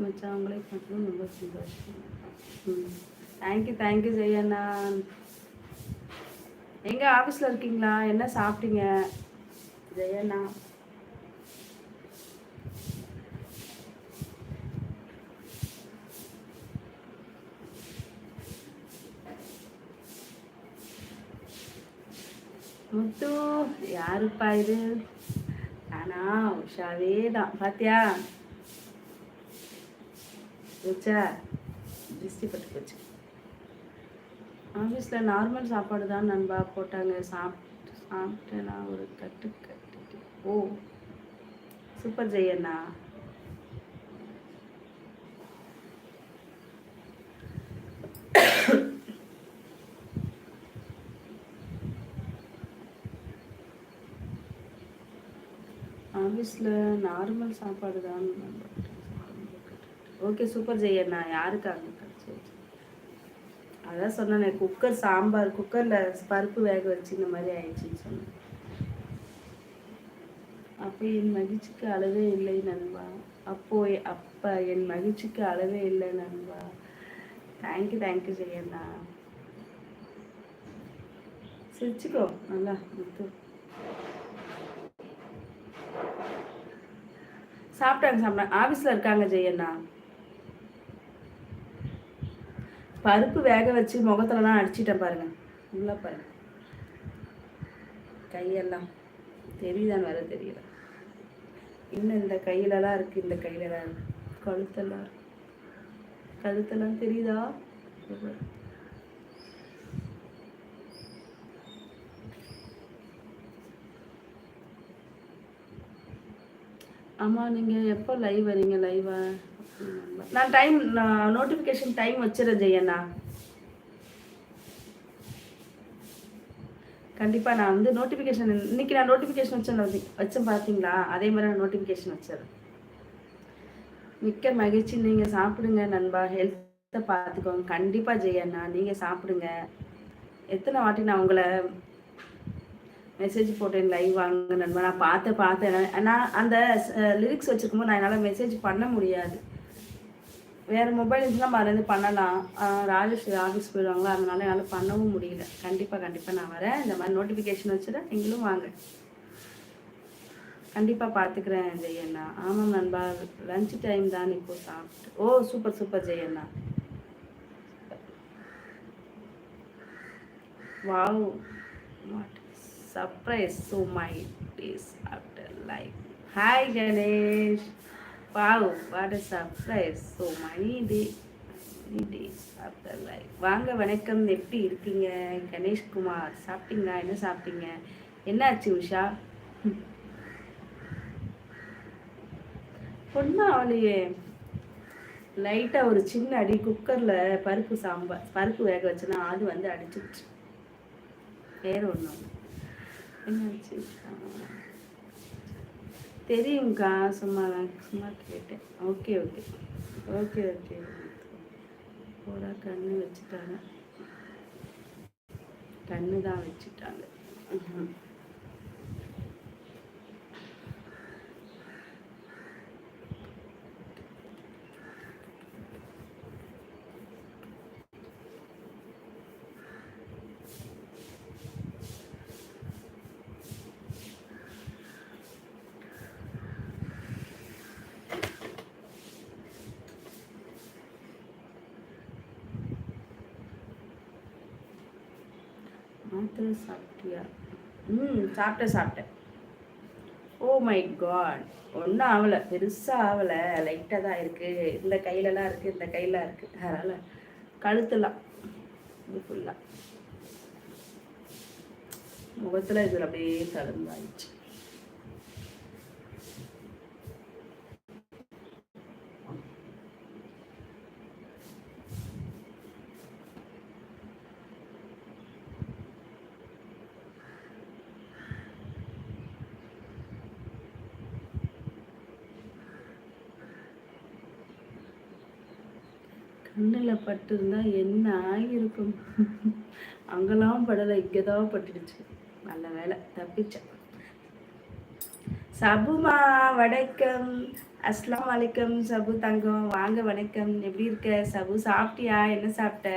மச்சான் உங்களை பார்க்கணும் ரொம்ப சந்தோஷம். தேங்க்யூ ஜெயண்ணா. எங்கே ஆஃபீஸில் இருக்கீங்களா? என்ன சாப்பிட்டீங்க ஜெயண்ணா? முத்து யாருப்பா இது? ஆனா உஷாவே தான். பாத்தியா வச்சா திருஷ்டி பட்டு போச்சு. ஆஃபீஸில் நார்மல் சாப்பாடு தான் நண்பா போட்டாங்க. சாப்பிட்டேன் நான் ஒரு கட்டு. ஓ சூப்பர் ஜெயண்ணா. ஆஃபீஸில் நார்மல் சாப்பாடு தான். ஓகே சூப்பர் ஜெயண்ணா. யாருக்காங்க? அதான் சொன்னேன், குக்கர் சாம்பார் குக்கரில் பருப்பு வேக வச்சு இந்த மாதிரி ஆயிடுச்சுன்னு சொன்னேன். அப்போ என் மகிழ்ச்சிக்கு அளவே இல்லை நண்பா. அப்போ என் மகிழ்ச்சிக்கு அளவே இல்லை நண்பா. தேங்க்யூ ஜெயண்ணா. சிரிச்சுக்கோ நல்லா முத்து. சாப்பிட்டாங்க. ஆஃபீஸில் இருக்காங்க ஜெயண்ணா. பருப்பு வேக வச்சு முகத்துலலாம் அடிச்சிட்டேன் பாருங்க. உள்ள பாருங்க கையெல்லாம் தெரியுதான்னு வேற தெரியல. இன்னும் இந்த கையிலலாம் இருக்கு. இந்த கையிலலாம் இருக்கு. கழுத்தெல்லாம் தெரியுதா? ஆமாம் நீங்கள் எப்போ லைவ் வரீங்க? லைவா நான் நோட்டிஃபிகேஷன் டைம் வச்சிடறேன் ஜெயண்ணா. கண்டிப்பாக நான் வந்து நோட்டிஃபிகேஷன் இன்னைக்கு நான் நோட்டிஃபிகேஷன் வச்சேன் பார்த்தீங்களா? அதே மாதிரி நான் நோட்டிஃபிகேஷன் வச்சிடறேன். மிக்க மகிழ்ச்சி. நீங்கள் சாப்பிடுங்க நண்பா. ஹெல்த்தை பார்த்துக்கோங்க. கண்டிப்பாக ஜெயண்ணா நீங்கள் சாப்பிடுங்க. எத்தனை வாட்டி நான் உங்களை மெசேஜ் போட்டேன் லைவ் வாங்க நண்பா. நான் பார்த்தேன். நான் அந்த லிரிக்ஸ் வச்சுருக்கும்போது நான் என்னால் மெசேஜ் பண்ண முடியாது. வேறு மொபைல் இருந்துச்சுன்னா மறந்து பண்ணலாம். ராஜேஷ் ஆஃபீஸ் போயிடுவாங்களா, அதனால என்னால் பண்ணவும் முடியல. கண்டிப்பாக நான் வரேன். இந்த மாதிரி நோட்டிஃபிகேஷன் வச்சுட்டேன். நீங்களும் வாங்க. கண்டிப்பாக பார்த்துக்கிறேன் ஜெயண்ணா. ஆமாம் நண்பா, லஞ்ச் டைம் தான் இப்போ சாப்பிட்டு. ஓ சூப்பர் ஜெயண்ணா. Wow what surprise. So my days after life. Hi Ganesh. Wow what a surprise. so many days after life. வாங்க வணக்கம். எப்படி இருக்கீங்க? கணேஷ்குமார். சாப்பிட்டீங்களா? என்ன சாப்பிட்டீங்க? என்னாச்சு உஷா? ஒன்றும் அவளையே லைட்டாக ஒரு சின்ன அடி குக்கரில் பருப்பு வேக வச்சுன்னா அது வந்து அடிச்சுச்சு. வேறு ஒன்றும் என்னாச்சு தெரியும்க்கா. சும்மா கேட்டேன். ஓகே போடா. கண்ணு வச்சுட்டாங்க. கண்ணு தான் வச்சுட்டாங்க. மாத்திரை சாப்பிட்டியா? சாப்பிட்டேன். Oh my God. ஒன்றும் ஆகலை, பெருசாக ஆகலை, லைட்டாக தான் இருக்குது. இந்த கையிலலாம் இருக்குது, இந்த கையிலாம் இருக்குது. அதனால் கழுத்துலாம் இது ஃபுல்லாக முகத்தில் இதில் அப்படியே தழும்பாயிடுச்சு. கண்ணில் பட்டுருந்தா என்ன ஆகியிருக்கும்? அங்கெல்லாம் படலை, இங்கே தான் பட்டுடுச்சு. நல்ல வேலை தப்பிச்சேன். சபுமா வணக்கம். அஸ்லாம் வலைக்கம் சபு தங்கம், வாங்க வணக்கம். எப்படி இருக்க சபு? சாப்பிட்டியா? என்ன சாப்பிட்ட?